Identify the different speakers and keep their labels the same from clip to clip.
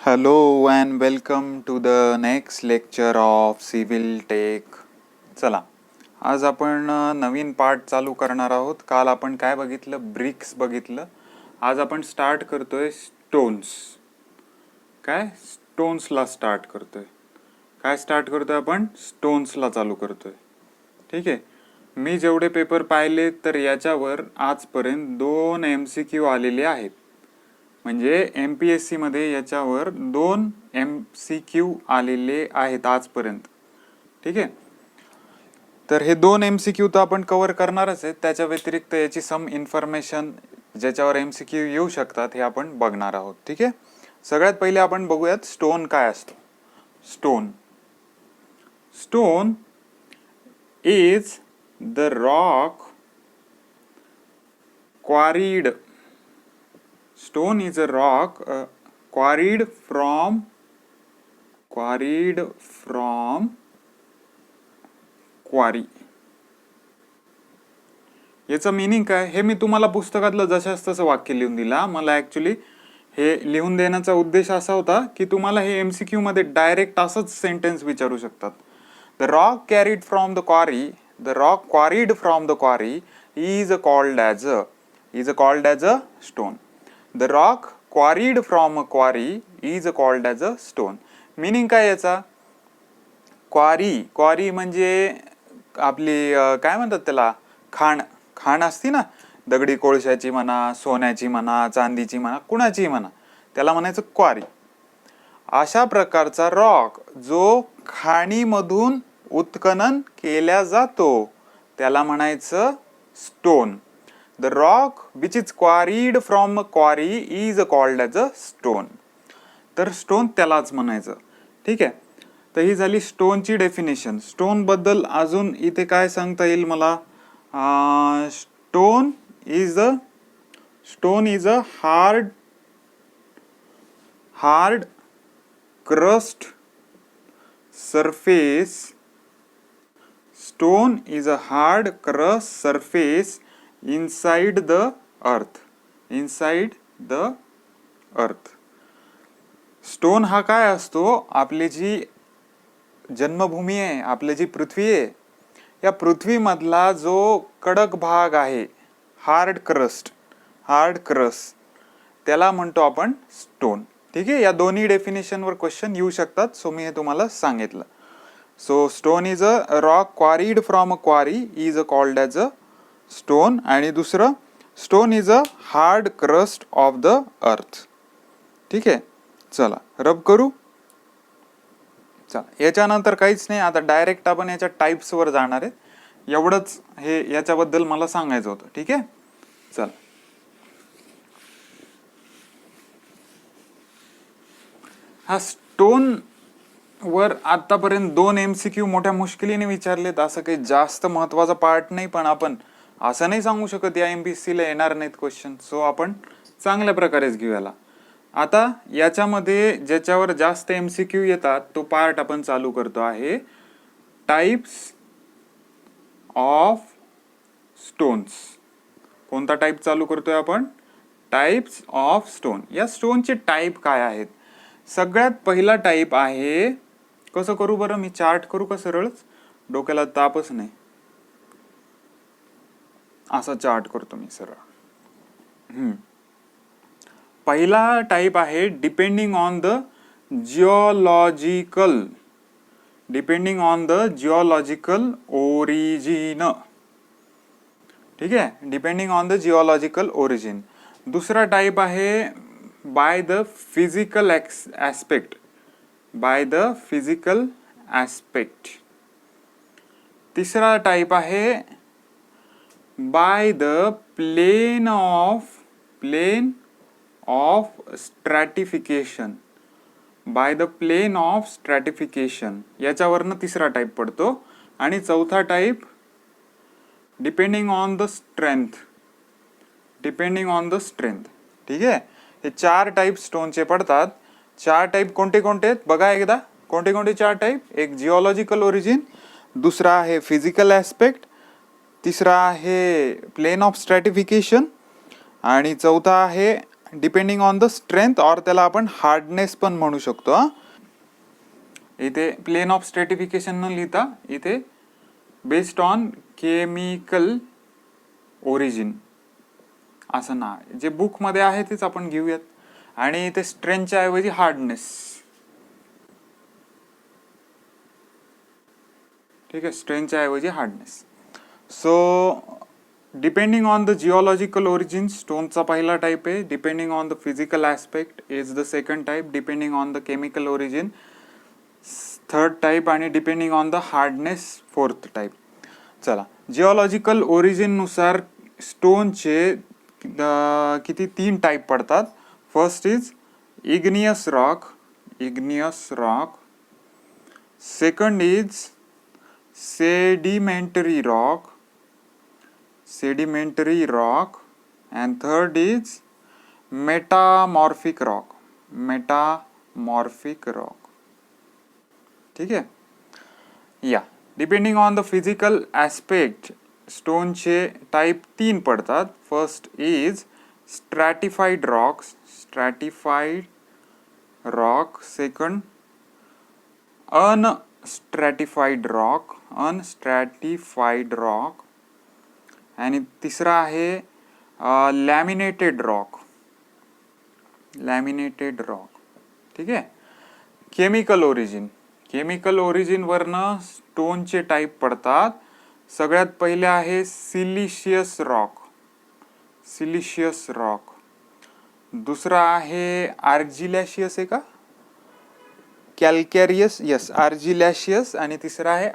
Speaker 1: Hello and welcome to the next lecture of Civil Tech. चला, आज आपण नवीन part चालू करणार आहोत. काल आपण काय बघितलं? ब्रिक्स बघितलं. आज आपण स्टार्ट करतोय स्टोन्स. काय? स्टोन्सला स्टार्ट करतोय. काय स्टार्ट करतोय आपण? स्टोन्सला चालू करतोय. ठीक आहे. मी जेवढे पेपर पाहिले तर याच्यावर आजपर्यंत 2 MCQ आलेले आहेत. म्हणजे MPSC मध्ये याच्यावर 2 MCQ आलेले आहेत आजपर्यंत. ठीक आहे. तर हे 2 MCQ तर आपण कव्हर करणारच आहे. त्याच्या व्यतिरिक्त याची सम इन्फॉर्मेशन ज्याच्यावर MCQ येऊ शकतात हे आपण बघणार आहोत. ठीक आहे. सगळ्यात पहिले आपण बघूयात स्टोन काय असतो. Stone is the rock quarried. Stone is a rock quarried from quarry. याचं मीनिंग काय हे मी तुम्हाला पुस्तकातलं जशाच तसं वाक्य लिहून दिला. मला ऍक्च्युली हे लिहून देण्याचा उद्देश असा होता की तुम्हाला हे MCQ मध्ये डायरेक्ट असंच सेंटेन्स विचारू शकतात. The rock quarried from the quarry, the rock quarried from the quarry is called as a stone. The rock quarried from a quarry is called as a stone. Meaning काय याचा? क्वारी म्हणजे आपली काय म्हणतात त्याला, खाण असती ना, दगडी कोळशाची म्हणा, सोन्याची म्हणा, चांदीची म्हणा, कुणाची म्हणा, त्याला म्हणायचं क्वारी. अशा प्रकारचा रॉक जो खाणीमधून उत्खनन केल्या जातो त्याला म्हणायचं stone. The rock which is quarried from a quarry is called as a stone. तर स्टोन त्यालाच म्हणायचं. ठीक आहे. तर ही झाली स्टोनची डेफिनेशन. स्टोन बद्दल अजून इथे काय सांगता येईल मला? Stone is a hard crust surface. Stone is a hard crust surface inside the earth. Stone हा काय असतो? आपली जी जन्मभूमी आहे, आपली जी पृथ्वी आहे, या पृथ्वीमधला जो कडक भाग आहे, हार्ड क्रस्ट, त्याला म्हणतो आपण स्टोन. ठीक आहे. या दोन्ही डेफिनेशनवर क्वेश्चन येऊ शकतात, सो मी हे तुम्हाला सांगितलं. So stone is a rock quarried from a quarry is called as a stone. आणि दुसरं, stone is a hard crust of the earth. ठीक आहे. चला रब करू. चला, याच्यानंतर काहीच नाही. आता डायरेक्ट आपण याच्या टाइप्स वर जाणार आहे. एवढंच हे याच्याबद्दल मला सांगायचं होतं. ठीक आहे. चला, हा स्टोन वर आतापर्यंत 2 MCQ मोठ्या मुश्किलीने विचारलेत. असं काही जास्त महत्वाचा पार्ट नाही, पण आपण असं नाही सांगू शकत या MPSC ला येणार नाहीत क्वेश्चन. सो आपण चांगल्या प्रकारेच घेऊयाला. आता याच्यामध्ये ज्याच्यावर जास्त MCQ येतात तो पार्ट आपण चालू करतो आहे टाइप्स ऑफ स्टोन्स. कोणता टाइप चालू करतोय आपण? Types of stone. या स्टोनचे टाइप काय आहेत? सगळ्यात पहिला टाइप आहे, कसं करू बरं, मी चार्ट करू का सरळच? डोक्याला तापच नाही, असा चार्ट करतो मी सरळ. पहिला टाइप आहे depending on the geological origin. ठीक आहे. Depending on the geological origin. दुसरा टाइप आहे बाय द फिजिकल ऍस्पेक्ट. तिसरा टाइप आहे by the plane of stratification. याच्यावरनं तिसरा टाइप पडतो. आणि चौथा type depending on the strength. ठीक आहे. हे 4 टाइप स्टोनचे पडतात. 4 टाइप कोणते कोणते आहेत बघा एकदा. कोणते कोणते 4 टाइप? एक जिओलॉजिकल ओरिजिन, दुसरा आहे फिजिकल ऍस्पेक्ट, तिसरा आहे प्लेन ऑफ स्ट्रॅटिफिकेशन, आणि चौथा आहे डिपेंडिंग ऑन द स्ट्रेंथ और त्याला आपण हार्डनेस पण म्हणू शकतो. इथे प्लेन ऑफ स्ट्रेटिफिकेशन न लिहिता इथे बेस्ड ऑन केमिकल ओरिजिन असं ना, जे बुक मध्ये आहे तेच आपण घेऊयात. आणि इथे स्ट्रेंथच्या ऐवजी हार्डनेस. ठीक आहे, स्ट्रेंथच्या ऐवजी hardness. So depending on the geological origin स्टोनचा पहिला टाईप आहे. Depending on the physical aspect is the second type. Depending on the chemical origin third type. आणि depending on the hardness fourth type. चला, geological origin नुसार स्टोनचे किती 3 type पडतात. First is igneous rock. Second is sedimentary rock. And third is metamorphic rock. ठीक आहे. या depending on the physical aspect स्टोनचे टाईप 3 पडतात. First is stratified rock. Second unstratified rock. आणि तिसरा आहे लॅमिनेटेड रॉक. ठीक आहे. केमिकल ओरिजिन वरनं स्टोनचे टाईप पडतात. सगळ्यात पहिले आहे सिलिशियस रॉक. दुसरा आहे आर्जिलॅशियस आहे का, कॅल्कॅरियस. यस, आर्जिलॅशियस. आणि तिसरा आहे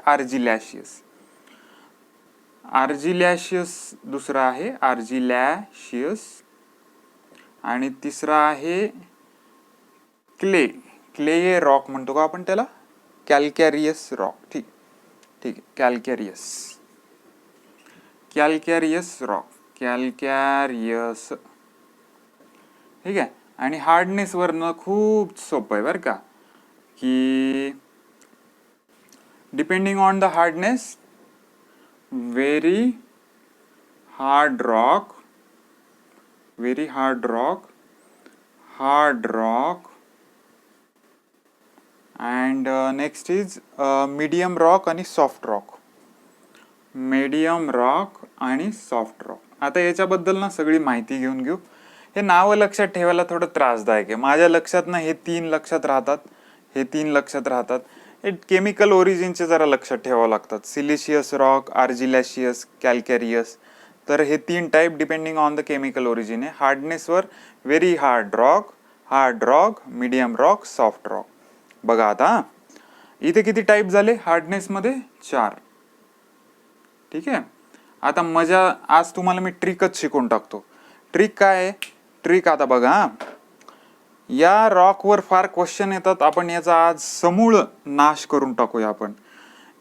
Speaker 1: आर्जिलॅशियस. दुसरा आहे आर्जिलॅशियस. आणि तिसरा आहे क्ले रॉक म्हणतो का आपण त्याला, कॅल्कॅरियस रॉक. ठीक आहे, कॅल्कॅरियस रॉक. ठीक आहे. आणि हार्डनेस वरनं खूप सोपं आहे बरं का, की depending on the hardness very hard rock, and next is medium rock आणि सॉफ्ट रॉक. आता याच्याबद्दल ना सगळी माहिती घेऊन घेऊ. हे नावं लक्षात ठेवायला थोडं त्रासदायक आहे. माझ्या लक्षात ना हे 3 लक्षात राहतात. हे केमिकल ओरिजिनचे जरा लक्षात ठेवावं लागतात. Siliceous rock, argillaceous, calcareous. तर हे 3 type depending on the chemical origin आहे. हार्डनेसवर very hard rock, medium rock, soft rock. बघा आता इथे किती टाईप झाले हार्डनेसमध्ये, 4. ठीक आहे. आता आज तुम्हाला मी ट्रिकच शिकवून टाकतो. ट्रिक काय आहे? ट्रिक आता बघा, या रॉकवर फार क्वेश्चन येतात. आपण याचा आज समूळ नाश करून टाकूया आपण.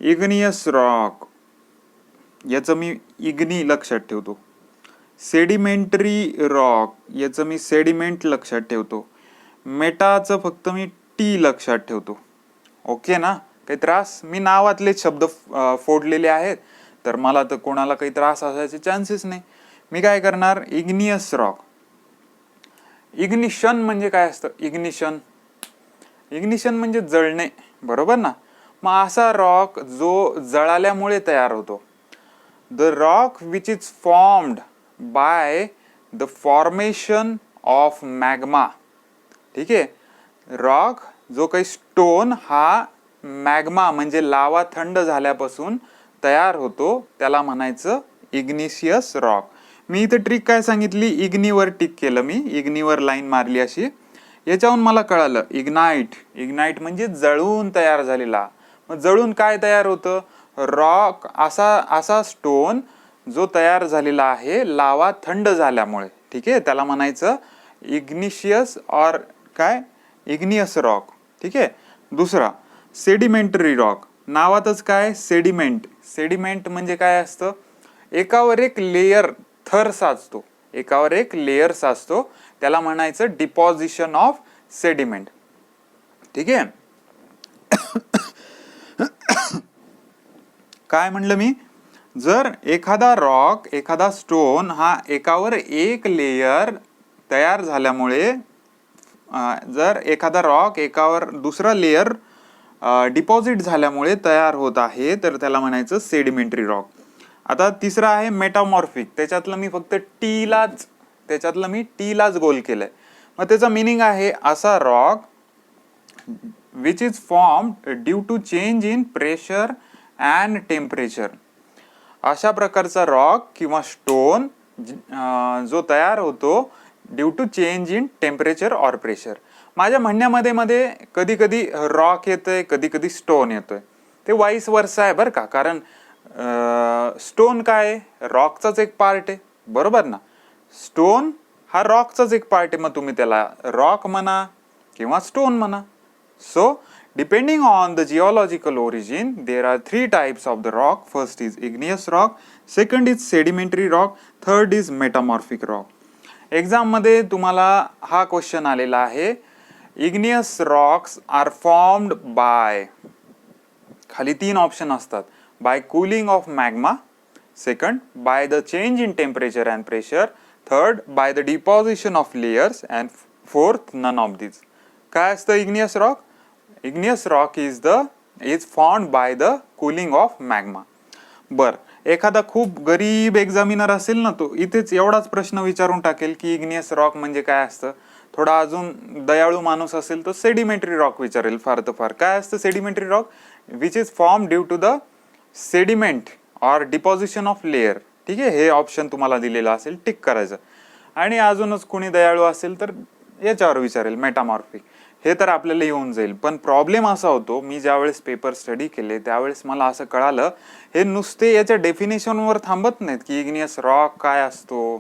Speaker 1: इग्नियस रॉक, याचं मी इग्नी लक्षात ठेवतो. सेडिमेंटरी रॉक, याचं मी सेडिमेंट लक्षात ठेवतो. मेटाचं फक्त मी टी लक्षात ठेवतो. ओके ना? काही त्रास? मी नावातले शब्द फोडलेले आहेत, तर मला तर कोणाला काही त्रास असायचे चान्सेस नाही. मी काय करणार, इग्नियस रॉक. इग्निशन म्हणजे काय असतं? इग्निशन म्हणजे जळणे, बरोबर ना? मग असा रॉक जो जळाल्यामुळे तयार होतो. The rock which is formed by the formation of magma. ठीक आहे. रॉक जो काही स्टोन हा मॅग्मा म्हणजे लावा थंड झाल्यापासून तयार होतो, त्याला म्हणायचं इग्निशियस रॉक. मी इथे ट्रिक काय सांगितली, इग्नीवर टिक केलं मी, इग्नीवर लाईन मारली अशी. याच्याहून मला कळालं इग्नाइट म्हणजे जळून तयार झालेला. मग जळून काय तयार होतं? रॉक, असा स्टोन जो तयार झालेला आहे लावा थंड झाल्यामुळे. ठीक आहे, त्याला म्हणायचं इग्निशियस और काय, इग्नियस रॉक. ठीक आहे. दुसरा सेडिमेंटरी रॉक. नावातच काय, सेडिमेंट म्हणजे काय असतं? एकावर एक लेयर, थर साचतो, त्याला म्हणायचं डिपॉझिशन ऑफ सेडिमेंट. ठीक आहे. काय म्हणलं मी, जर एखादा स्टोन हा एकावर एक लेयर तयार झाल्यामुळे जर एखादा रॉक एकावर दुसरा लेयर डिपॉझिट झाल्यामुळे तयार होत आहे तर त्याला म्हणायचं सेडिमेंटरी रॉक. आता तिसरा आहे मेटामॉर्फिक. त्याच्यातलं मी टीलाच गोल केलंय. मग त्याचा मिनिंग आहे असा rock which is formed due to change in pressure and temperature. अशा प्रकारचा रॉक किंवा स्टोन जो तयार होतो due to change in temperature or pressure. माझ्या म्हणण्यामध्ये कधी कधी रॉक येतोय, कधी कधी स्टोन येतोय. ते वाईस वर्सा आहे बरं का. कारण स्टोन काय रॉकचाच एक पार्ट आहे, बरोबर ना. स्टोन हा रॉकचाच एक पार्ट आहे. मग तुम्ही त्याला रॉक म्हणा किंवा स्टोन म्हणा. So depending on the geological origin, there are 3 types of the rock. First is igneous rock, second is sedimentary rock, third is metamorphic rock. Exam मध्ये तुम्हाला हा क्वेश्चन आलेला आहे. igneous rocks are formed by, खाली 3 option असतात. by cooling of magma, second by the change in temperature and pressure, third by the deposition of layers, and fourth none of these. काय असतं igneous rock? Igneous rock is formed by the cooling of magma. बर, एखादा खूप गरीब examiner असेल ना, तो इथेच एवढाच प्रश्न विचारून टाकेल की इग्नियस रॉक म्हणजे काय असतं. थोडा अजून दयाळू माणूस असेल तो सेडिमेंटरी रॉक विचारेल फार तर फार. काय असतं sedimentary rock? Which is form due to the sediment or deposition of layer. ठीक आहे, हे ऑप्शन तुम्हाला दिलेलं असेल, टिक करायचं. आणि अजूनच कोणी दयाळू असेल तर याच्यावर विचारेल मेटामॉर्फिक. हे तर आपल्याला येऊन जाईल. पण प्रॉब्लेम असा होतो, मी ज्यावेळेस पेपर स्टडी केले त्यावेळेस मला असं कळालं हे नुसते याच्या डेफिनेशनवर थांबत नाहीत की इग्नियस रॉक काय असतो,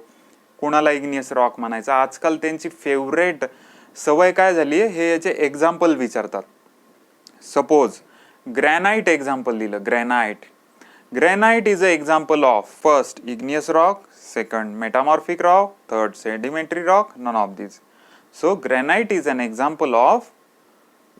Speaker 1: कुणाला इग्नियस रॉक म्हणायचं. आजकाल त्यांची फेवरेट सवय काय झाली आहे, हे याचे एक्झाम्पल विचारतात. सपोज ग्रॅनाइट एक्झाम्पल दिलं. Granite is a example of first igneous rock, second metamorphic rock, third sedimentary rock, none of this. So granite is an example of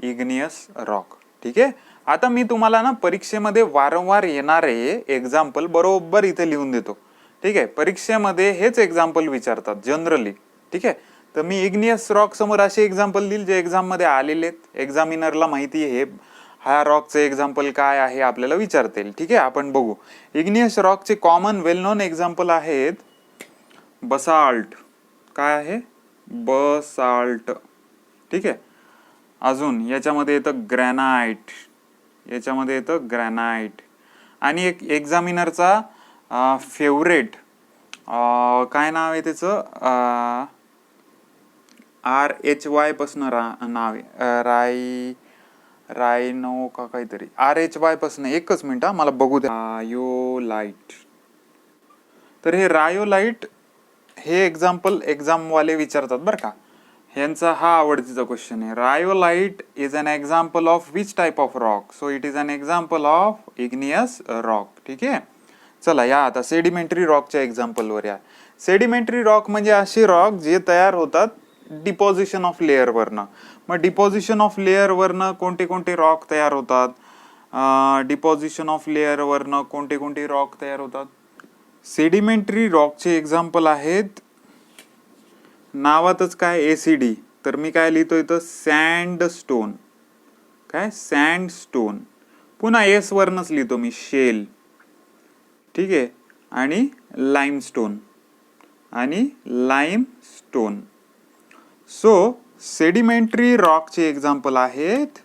Speaker 1: igneous rock. ठीक आहे. आता मी तुम्हाला ना परीक्षेमध्ये वारंवार येणारे एक्झाम्पल बरोबर इथे लिहून देतो. ठीक आहे, परीक्षेमध्ये हेच एक्झाम्पल विचारतात जनरली. ठीक आहे, तर मी इग्नियस रॉक समोर असे एक्झाम्पल देईल जे एक्झाम मध्ये आलेले आहेत. एक्झामिनरला माहिती आहे हा रॉकचं एक्झाम्पल काय आहे आपल्याला विचारतील. ठीक आहे, आपण बघू. इग्नियस रॉकचे कॉमन वेल नोन एक्झाम्पल आहेत बसाल्ट. काय आहे? बसाल्ट. ठीक आहे. अजून याच्यामध्ये येतं ग्रॅनाइट. आणि एक एक्झामिनरचा फेवरेट काय नाव आहे त्याचं, RHY पासून नाव आहे, रायनो का काहीतरी, RHY पासून. एकच मिनिट मला बघू द्या. रायोलाइट. तर हे रायोलाइट हे एक्झाम वाले विचारतात बरं का. यांचा हा आवडतीचा क्वेश्चन आहे. Rhyolite is an example of which type of rock? So it is an example of igneous rock. ठीक आहे. चला या आता सेडिमेंटरी रॉकच्या एक्झाम्पलवर या. सेडिमेंटरी रॉक म्हणजे असे रॉक जे तयार होतात डिपॉझिशन ऑफ लेअर वरनं. मग डिपॉझिशन ऑफ लेअर वरनं कोणते कोणते रॉक तयार होतात? डिपॉझिशन ऑफ लेअर वरनं कोणते कोणते रॉक तयार होतात? सेडिमेंटरी रॉकचे एक्झाम्पल आहेत, नावातच काय एसिडी. तर मी काय लिहितोय तर सँडस्टोन. काय? सँडस्टोन. पुन्हा एस वरनच लिहितो मी शेल. ठीक आहे. आणि लाईमस्टोन. सो सेडिमेंटरी रॉकचे एक्झाम्पल आहेत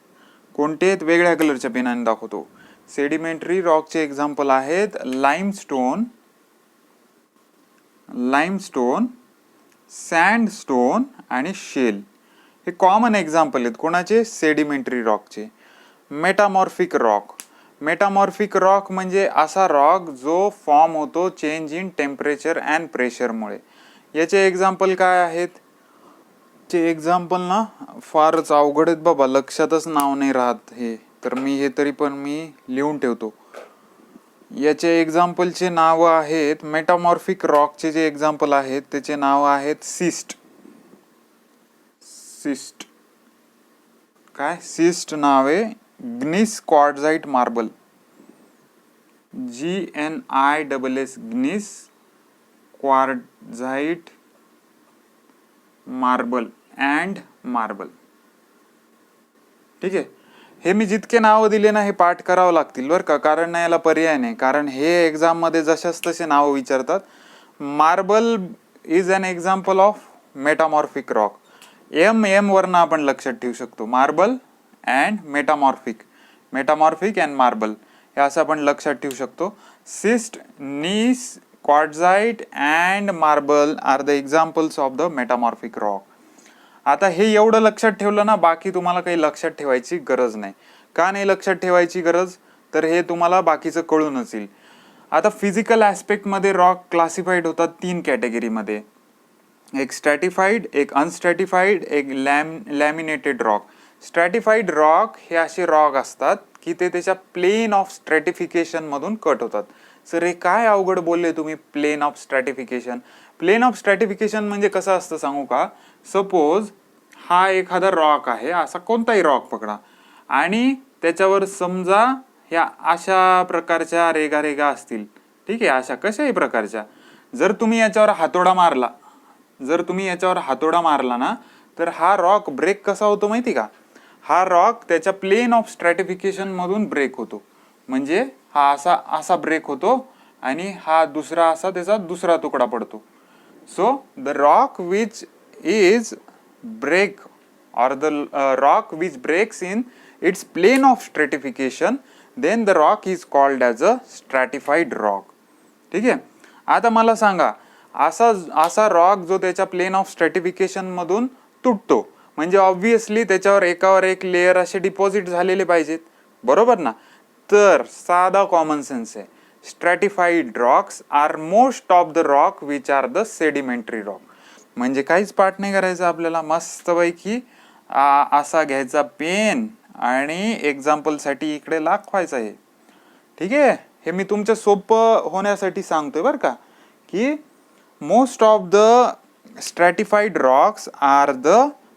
Speaker 1: कोणते आहेत? वेगळ्या कलरच्या पेनाने दाखवतो. सेडिमेंटरी रॉकचे एक्झाम्पल आहेत लाईमस्टोन, सँडस्टोन आणि शेल. हे कॉमन एक्झाम्पल आहेत कोणाचे? सेडिमेंटरी रॉकचे. मेटामॉर्फिक रॉक म्हणजे असा रॉक जो फॉर्म होतो चेंज इन टेम्परेचर अँड प्रेशरमुळे. याचे एक्झाम्पल काय आहेत? चे एक्झाम्पल ना फारच अवघड आहेत बाबा, लक्षातच नाव नाही राहत हे. तर मी हे तरी पण मी लिहून ठेवतो. याचे एक्झाम्पलचे नाव आहेत, मेटामॉर्फिक रॉकचे जे एक्झाम्पल आहेत त्याचे नाव आहेत सिस्ट. काय? सिस्ट नाव आहे. Gneiss quartzite marble, GNISS gneiss quartzite marble and marble. ठीक आहे. हे मी जितके नावं दिले ना हे पाठ करावं लागतील बरं का, कारण नाही याला पर्याय नाही, कारण हे एक्झाममध्ये जशाच तसे नावं विचारतात. Marble is an example of metamorphic rock. M वरनं आपण लक्षात ठेवू शकतो. Marble and metamorphic and marble हे असं आपण लक्षात ठेवू शकतो. Schist, gneiss, quartzite and marble are the examples of the metamorphic rock. आता हे एवढं लक्षात ठेवलं ना, बाकी तुम्हाला काही लक्षात ठेवायची गरज नाही. का नाही लक्षात ठेवायची गरज, तर हे तुम्हाला बाकीचं कळूनच येईल. आता फिजिकल ॲस्पेक्टमध्ये रॉक क्लासिफाईड होतात 3 कॅटेगरीमध्ये. एक स्ट्रॅटिफाईड, एक अनस्ट्रॅटिफाईड, एक लॅमिनेटेड रॉक. स्ट्रॅटिफाईड रॉक हे असे रॉक असतात की ते त्याच्या प्लेन ऑफ स्ट्रॅटिफिकेशन मधून कट होतात. सर हे काय अवघड बोलले तुम्ही, plane of stratification. Plane of stratification म्हणजे कसं असतं सांगू का. सपोज हा एखादा रॉक आहे, असा कोणताही रॉक पकडा, आणि त्याच्यावर समजा ह्या अशा प्रकारच्या रेगा असतील. ठीक आहे, अशा कशाही प्रकारच्या. जर तुम्ही याच्यावर हातोडा मारला ना, तर हा रॉक ब्रेक कसा होतो माहिती का. हा रॉक त्याच्या प्लेन ऑफ स्ट्रॅटिफिकेशन मधून ब्रेक होतो. म्हणजे हा असा ब्रेक होतो आणि हा दुसरा असा त्याचा दुसरा तुकडा पडतो. So the rock which is break or the rock which breaks in its plane of stratification, then the rock is called as a stratified rock. ठीक आहे. आता मला सांगा, असा रॉक जो त्याच्या प्लेन ऑफ स्ट्रॅटिफिकेशन मधून तुटतो, म्हणजे ऑब्विसली त्याच्यावर एकावर एक लेअर असे डिपॉझिट झालेले पाहिजेत, बरोबर ना. तर साधा कॉमन सेन्स आहे. Stratified rocks are most of the rock which are the sedimentary rock. म्हणजे काहीच पाठ नाही करायचं आपल्याला, मस्तपैकी असा घ्यायचा पेन आणि एक्झाम्पल साठी इकडे दाखवायचं आहे. ठीक आहे. हे मी तुमच्या सोपं होण्यासाठी सांगतोय बरं का, की most of the stratified rocks are the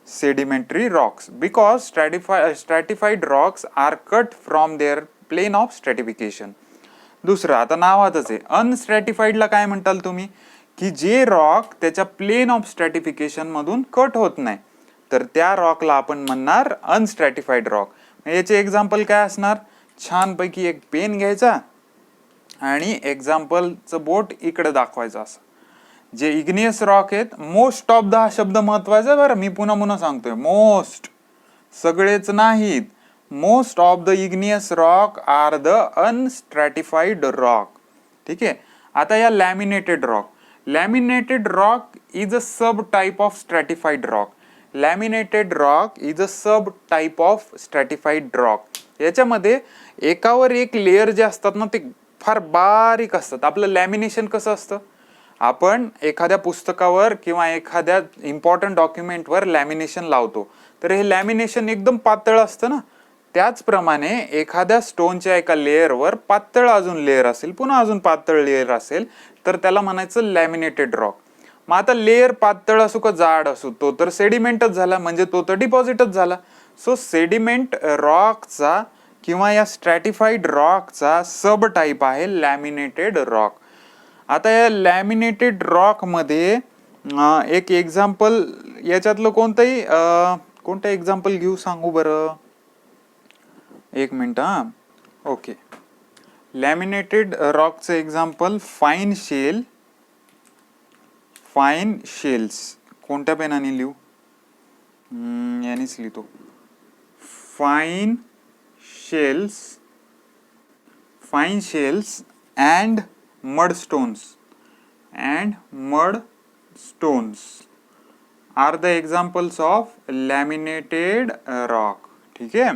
Speaker 1: sedimentary rocks because stratified rocks are cut from their plane of stratification. दुसरं आता नावातच आहे. अनस्ट्रॅटिफाईडला काय म्हणताल तुम्ही, की जे रॉक त्याच्या प्लेन ऑफ स्ट्रॅटिफिकेशन मधून कट होत नाही, तर त्या रॉकला आपण म्हणणार अनस्ट्रॅटिफाईड रॉक. याचे एक्झाम्पल काय असणार, छानपैकी एक पेन घ्यायचा आणि एक्झाम्पलचं बोट इकडे दाखवायचं. असं जे इग्नियस रॉक आहेत, मोस्ट ऑफ द हा शब्द महत्वाचा आहे बरं, मी पुन्हा सांगतोय. मोस्ट, सगळेच नाहीत. Most of the igneous rock are the unstratified rock. ठीक आहे. आता या laminated rock is a subtype of stratified rock. Laminated rock is a subtype of stratified rock. याच्यामध्ये एकावर एक लेअर जे असतात ना, ते फार बारीक असतात. आपलं लॅमिनेशन कसं असतं, आपण एखाद्या पुस्तकावर किंवा एखाद्या इम्पॉर्टंट डॉक्युमेंटवर लॅमिनेशन लावतो, तर हे लॅमिनेशन एकदम पातळ असतं ना. त्याचप्रमाणे एखाद्या स्टोनच्या एका लेअरवर पातळ अजून लेअर असेल, पुन्हा अजून पातळ लेअर असेल, तर त्याला म्हणायचं लॅमिनेटेड रॉक. मग आता लेअर पातळ असू का जाड असू, तो तर सेडिमेंटच झाला, म्हणजे तो तर डिपॉझिटच झाला. सो सेडिमेंट रॉकचा किंवा या स्ट्रॅटिफाईड रॉकचा सब टाईप आहे लॅमिनेटेड रॉक. आता या लॅमिनेटेड रॉक मध्ये एक एक्झाम्पल, याच्यातलं कोणतं एक्झाम्पल घेऊ सांगू बरं, एक मिनिट. ओके. लॅमिनेटेड रॉकचं एक्झाम्पल फाईन शेल्स. कोणत्या पेनाने लिहू, यानेच लिहितो. Fine shales and mudstones are the examples of laminated rock. ठीक आहे.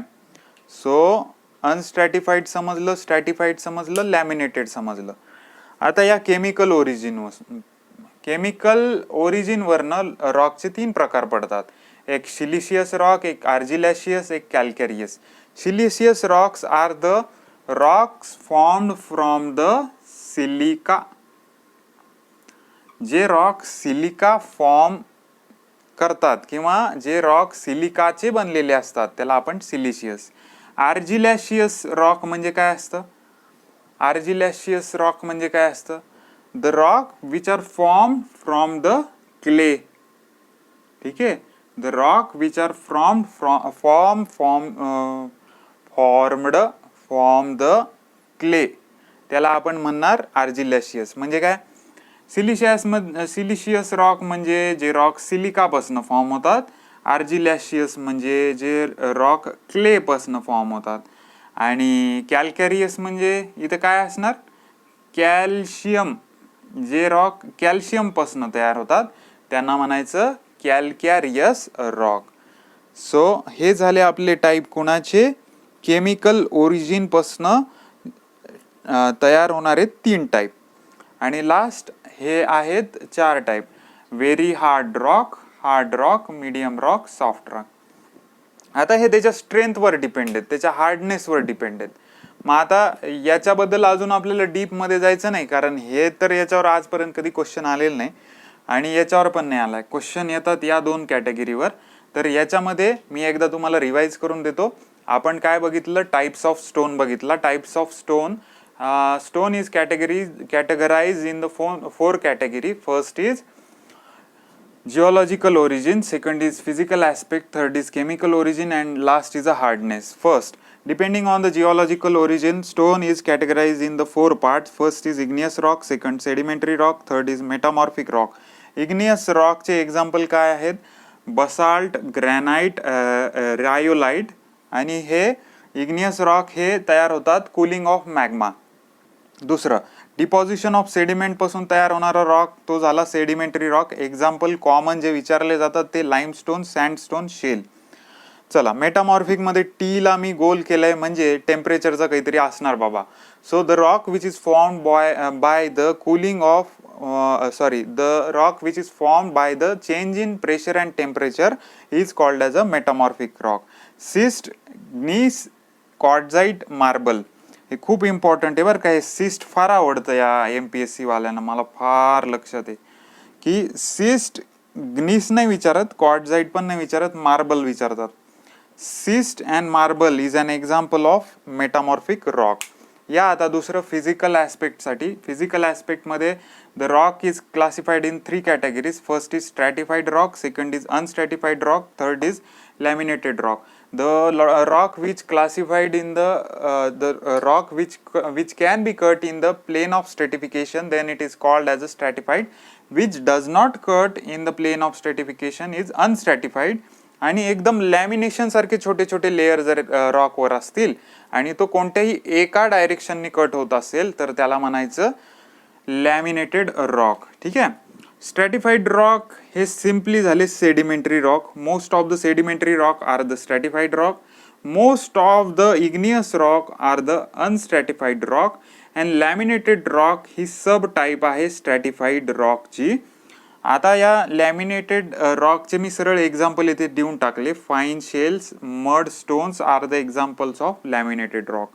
Speaker 1: सो अनस्ट्रॅटिफाईड समजलं, स्ट्रॅटिफाईड समजलं, लॅमिनेटेड समजलं. आता या केमिकल ओरिजिन वरनं रॉकचे 3 प्रकार पडतात. एक सिलिशियस रॉक, एक आर्जिलॅशियस, एक calcareous. Siliceous rocks are the rocks formed from the silica. जे रॉक सिलिका फॉर्म करतात किंवा जे रॉक सिलिकाचे बनलेले असतात त्याला आपण सिलिशियस. आर्जिलॅशियस रॉक म्हणजे काय असतं, the rock which R form from the clay. ठीक आहे. The rock which R formed from the clay, त्याला आपण म्हणणार आर्जिलॅशियस. म्हणजे काय, सिलिशियस रॉक म्हणजे जे रॉक सिलिकापासून फॉर्म होतात, आर्जिलॅशियस म्हणजे जे रॉक क्ले पासून फॉर्म होतात, आणि कॅल्कॅरियस म्हणजे इथं काय असणार, कॅल्शियम, जे रॉक कॅल्शियम पासून तयार होतात त्यांना म्हणायचं कॅल्कॅरियस रॉक. सो हे झाले आपले टाईप कोणाचे, केमिकल ओरिजिन पासून तयार होणारे 3 टाईप. आणि लास्ट हे आहेत 4 type, very hard rock, medium rock, soft rock. आता हे त्याच्या स्ट्रेंथवर डिपेंड आहेत, त्याच्या हार्डनेसवर डिपेंड आहेत. मग आता याच्याबद्दल अजून आपल्याला डीपमध्ये जायचं नाही, कारण हे तर याच्यावर आजपर्यंत कधी क्वेश्चन आलेलं नाही आणि याच्यावर पण नाही आलाय. क्वेश्चन येतात या 2 कॅटेगरीवर. तर याच्यामध्ये मी एकदा तुम्हाला रिवाइज करून देतो. आपण काय बघितलं, टाइप्स ऑफ स्टोन बघितला. Types of stone, stone is categorized in the 4 category. First is geological origin, second is physical aspect, third is chemical origin, and last is a hardness. First, depending on the geological origin, stone is categorized in the 4 parts. First is igneous rock, second sedimentary rock, third is metamorphic rock. Igneous rock चे example काय आहेत, basalt, granite, rhyolite. आणि हे igneous rock हे तयार होतात cooling of magma. दुसरं, deposition of sediment पासून तयार होणारा रॉक, तो झाला सेडिमेंटरी रॉक. एक्झाम्पल कॉमन जे विचारले जातात ते लाईमस्टोन, सँडस्टोन, शेल. चला, मेटामॉर्फिक मध्ये टी ला मी गोल केलंय म्हणजे टेम्परेचरचं काहीतरी असणार बाबा. So the rock which is formed by the cooling of the rock which is formed by the change in pressure and temperature is called as a metamorphic rock. Schist, gneiss, quartzite, marble. हे खूप important आहे बरं का. हे cyst फार आवडतं या MPSC वाल्यांना, मला फार लक्षात आहे की सिस्ट, ग्नीस नाही विचारत, क्वार्टझाइट पण नाही विचारत, मार्बल विचारतात. Schist and marble is an example of metamorphic rock. या आता दुसरं फिजिकल ॲस्पेक्टसाठी. फिजिकल ॲस्पेक्टमध्ये the rock is classified in 3 categories. First is stratified rock, second is unstratified rock, third is laminated rock. The rock which classified in the rock which can be cut in the plane of stratification, then it is called as a stratified. Which does not cut in the plane of stratification is unstratified. आणि एकदम lamination सारखे छोटे छोटे layer जर rock वर असतील आणि तो कोणत्याही एका डायरेक्शननी कट होत असेल तर त्याला म्हणायचं लॅमिनेटेड रॉक. ठीक आहे. स्ट्रॅटिफाईड रॉक हे सिम्पली झाले sedimentary rock. Most of the sedimentary rock are the stratified rock. Most of the igneous rock are the unstratified rock. And laminated rock ही सब टाईप आहे स्ट्रॅटिफाईड रॉकची. आता या laminated रॉकचे मी सरळ example इथे देऊन टाकले. Fine shales, mudstones are the examples of laminated rock.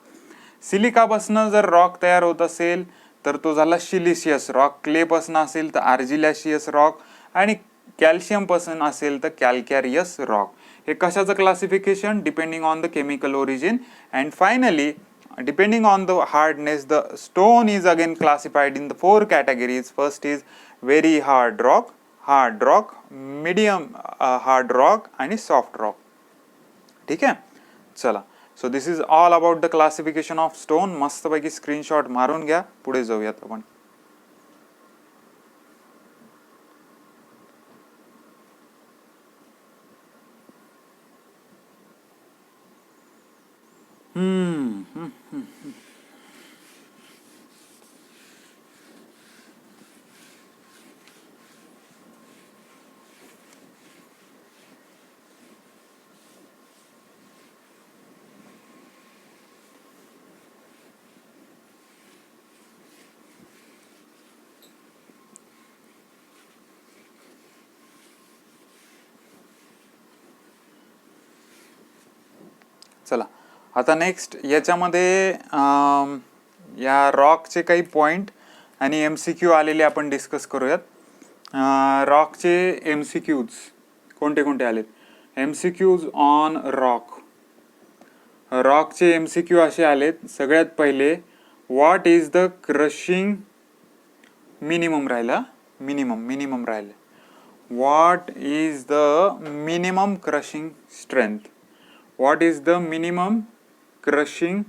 Speaker 1: सिलिकापासून जर रॉक तयार होत असेल तर तो झाला सिलिशियस रॉक. क्ले पासून असेल तर आर्जिलॅशियस रॉक, आणि कॅल्शियम पासून असेल तर कॅल्कॅरियस रॉक. हे कशाचं classification, depending on the chemical origin. And finally depending on the hardness, the stone is again classified in the 4 categories. First is very hard rock, medium hard rock आणि soft rock. ठीक आहे. चला, so this is all about the classification of stone. मस्तपैकी screenshot मारून घ्या. पुढे जाऊयात आपण. चला, आता नेक्स्ट याच्यामध्ये या रॉकचे काही पॉइंट आणि MCQ आलेले आपण डिस्कस करूयात. रॉकचे MCQज कोणते कोणते आलेत. MCQज ऑन रॉक. रॉकचे MCQ असे आलेत. सगळ्यात पहिले, what is the crushing minimum राहिलं. What is the minimum crushing strength? What is the minimum crushing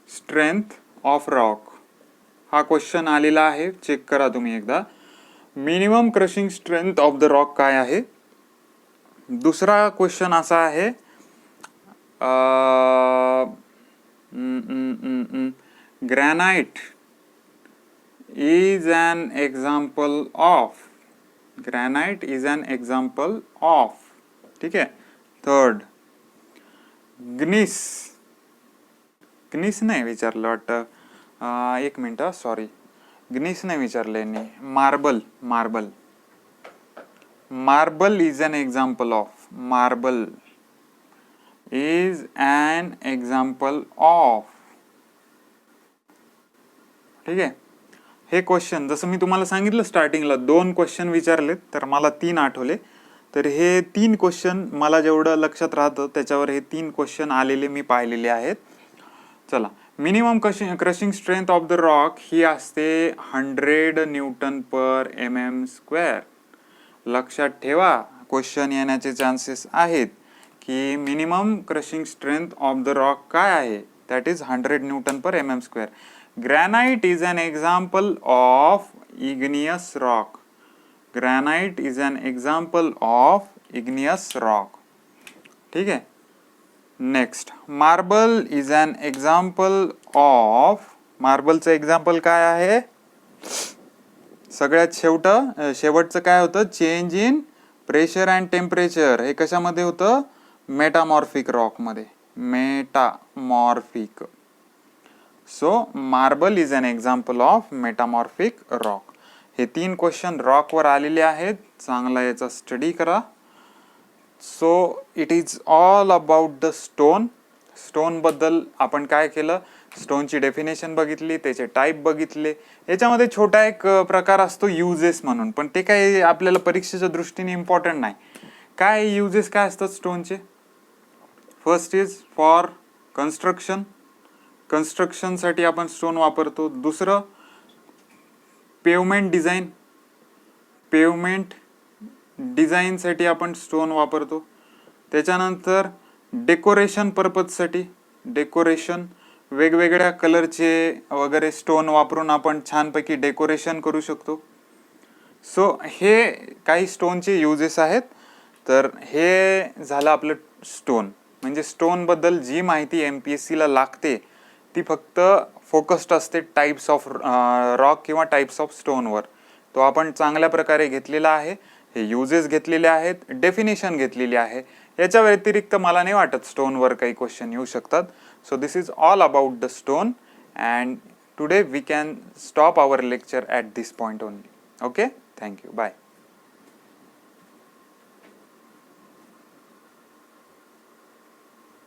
Speaker 1: strength of rock? हा क्वेश्चन आलेला आहे, चेक करा तुम्ही एकदा. Minimum crushing strength of the rock काय आहे. दुसरा क्वेश्चन असा आहे, granite is an example of. Granite is an example of. ठीक आहे. थर्ड, ग्निस नाही विचारलं वाटतं. एक मिनिट, सॉरी, ग्निस नाही विचारले. Marble is an example of. Marble is an example of. ठीक आहे. हे क्वेश्चन जसं मी तुम्हाला सांगितलं स्टार्टिंगला 2 क्वेश्चन विचारलेत, तर मला 3 आठवले. तर हे 3 क्वेश्चन मला जेवढं लक्षात राहतं त्याच्यावर हे 3 क्वेश्चन आलेले मी पाहिलेले आहेत. चला, minimum crushing strength of the rock ही असते 100 न्यूटन पर mm². लक्षात ठेवा, क्वेश्चन येण्याचे चान्सेस आहेत की minimum crushing strength of the rock काय आहे, that is 100 Newton per mm². Granite is an example of igneous rock. Granite is an example of igneous rock. ठीक आहे. Next, marble is an example of. मार्बलचं example काय आहे. सगळ्यात शेवटचं काय होतं, change in pressure and temperature. हे कशामध्ये होतं, मेटामॉर्फिक रॉक मध्ये. Metamorphic. So marble is an example of metamorphic rock. हे 3 क्वेश्चन रॉकवर आलेले आहेत. चांगला याचा स्टडी करा. So it is all about the stone. Stone बद्दल आपण काय केलं, स्टोनची डेफिनेशन बघितली, त्याचे टाईप बघितले. याच्यामध्ये छोटा एक प्रकार असतो युजेस म्हणून, पण ते काय आपल्याला परीक्षेच्या दृष्टीने इम्पॉर्टंट नाही. काय युजेस काय असतात स्टोनचे. फर्स्ट इज फॉर कन्स्ट्रक्शनसाठी आपण स्टोन वापरतो. दुसरं, पेवमेंट डिझाईनसाठी आपण स्टोन वापरतो. त्याच्यानंतर डेकोरेशन पर्पजसाठी, डेकोरेशन वेगवेगळ्या कलरचे वगैरे स्टोन वापरून आपण छानपैकी डेकोरेशन करू शकतो. सो हे काही स्टोनचे युजेस आहेत. तर हे झालं आपलं स्टोन. म्हणजे स्टोनबद्दल जी माहिती MPSCला लागते ती फक्त फोकस्ड असते टाईप्स ऑफ रॉक किंवा टाईप्स ऑफ स्टोनवर. तो आपण चांगल्या प्रकारे घेतलेला आहे. हे युजेस घेतलेले आहेत, डेफिनेशन घेतलेली आहे. याच्या व्यतिरिक्त मला नाही वाटत स्टोनवर काही क्वेश्चन येऊ शकतात. So this is all about the stone and today we can stop our lecture at this point only. Okay, thank you, bye.